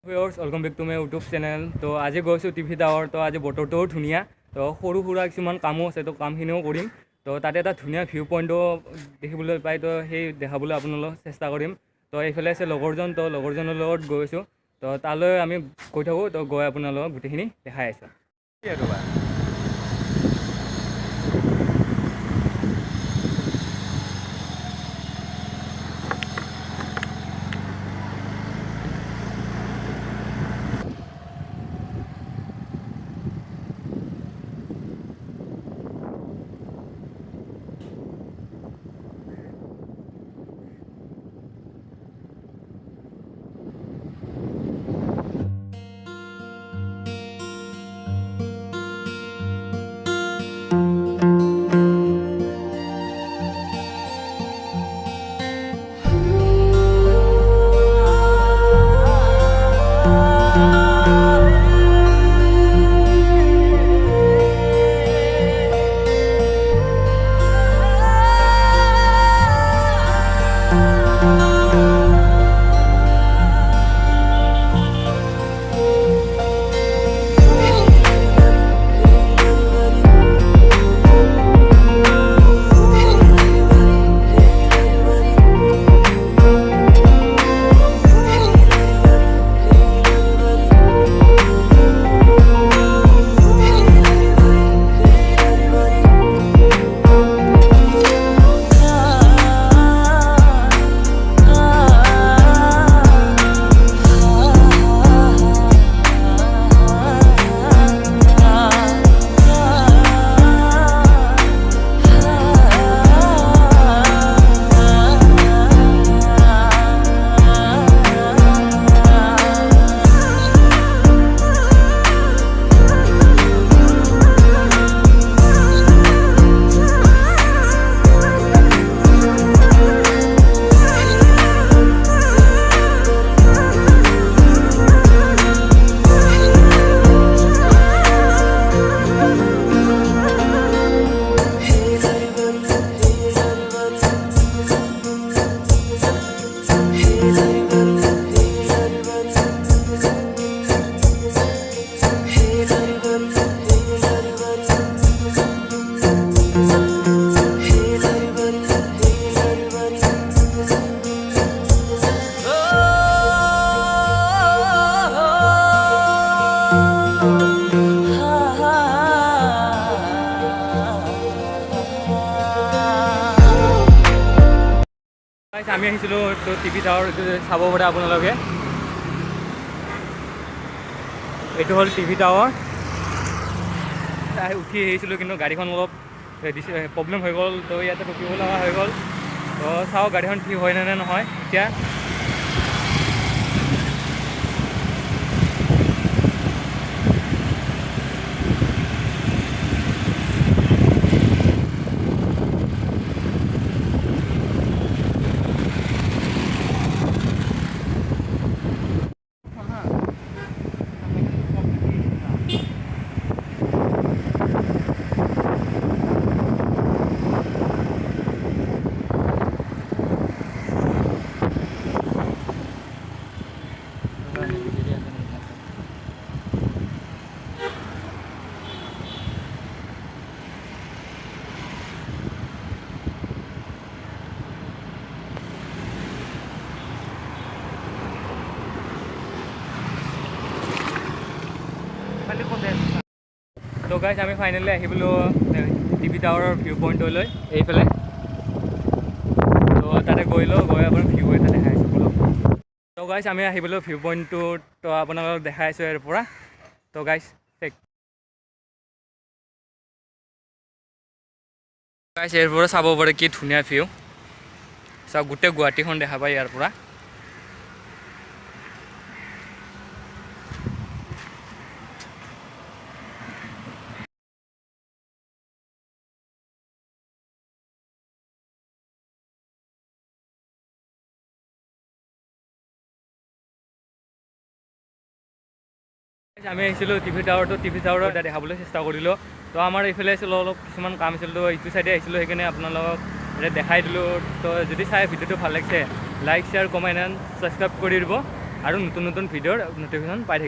Viewers welcome back to my YouTube channel. তো আজি গৈছোঁ টিভি টাৱাৰ। তো আজি বতৰটোও ধুনীয়া, তো সৰু সুৰা কিছুমান কামো আছে, তো কামখিনিও কৰিম। তো তাতে এটা ধুনীয়া ভিউ পইণ্টো দেখিবলৈ পাই, তো সেই দেখাবলৈ আপোনালোকক চেষ্টা কৰিম। তো এইফালে আছে লগৰজন, তো লগৰজনৰ লগত গৈছোঁ। তো তালৈ আমি গৈ থাকোঁ, তো গৈ আপোনালোকক গোটেইখিনি দেখাই আছোঁ। আমি আহিছিলোঁ তো টিভি টাৱাৰ চাব পাৰে আপোনালোকে। এইটো হ'ল টিভি টাৱাৰ। উঠি আহিছিলোঁ, কিন্তু গাড়ীখন অলপ প্ৰব্লেম হৈ গ'ল, তো ইয়াতে ৰখিব লগা হৈ গ'ল। তো চাওঁ গাড়ীখন ঠিক হয় নে নহয় এতিয়া। তো গাইজ আমি ফাইনেলি আহিলোঁ টিভি টাৱাৰৰ ভিউ পইণ্টলৈ এইফালে। তো তাতে গৈ আপোনাৰ ভিউ এটা দেখাইছোঁ বলক। তো গাইজ আমি আহিবলৈ ভিউ পইণ্টটো তো আপোনালোকক দেখাইছোঁ ইয়াৰ পৰা। তো গাইজ ইয়াৰ পৰা চাব পাৰে কি ধুনীয়া ভিউ। চাওক গোটেই গুৱাহাটীখন দেখা পায় ইয়াৰ পৰা। আমি আহিছিলোঁ টিভি টাৱাৰটো, টিভি টাৱাৰৰ এটা দেখাবলৈ চেষ্টা কৰিলোঁ। তো আমাৰ এইফালে আছিলোঁ অলপ কিছুমান কাম আছিল, তো ইটো চাইডে আহিছিলোঁ, সেইকাৰণে আপোনালোকক এতিয়া দেখাই দিলোঁ। তো যদি চাই ভিডিঅ'টো ভাল লাগিছে like share comment and subscribe কৰি দিব। আৰু নতুন নতুন ভিডিঅ'ৰ নটিফিকেশ্যন পাই থাকিব।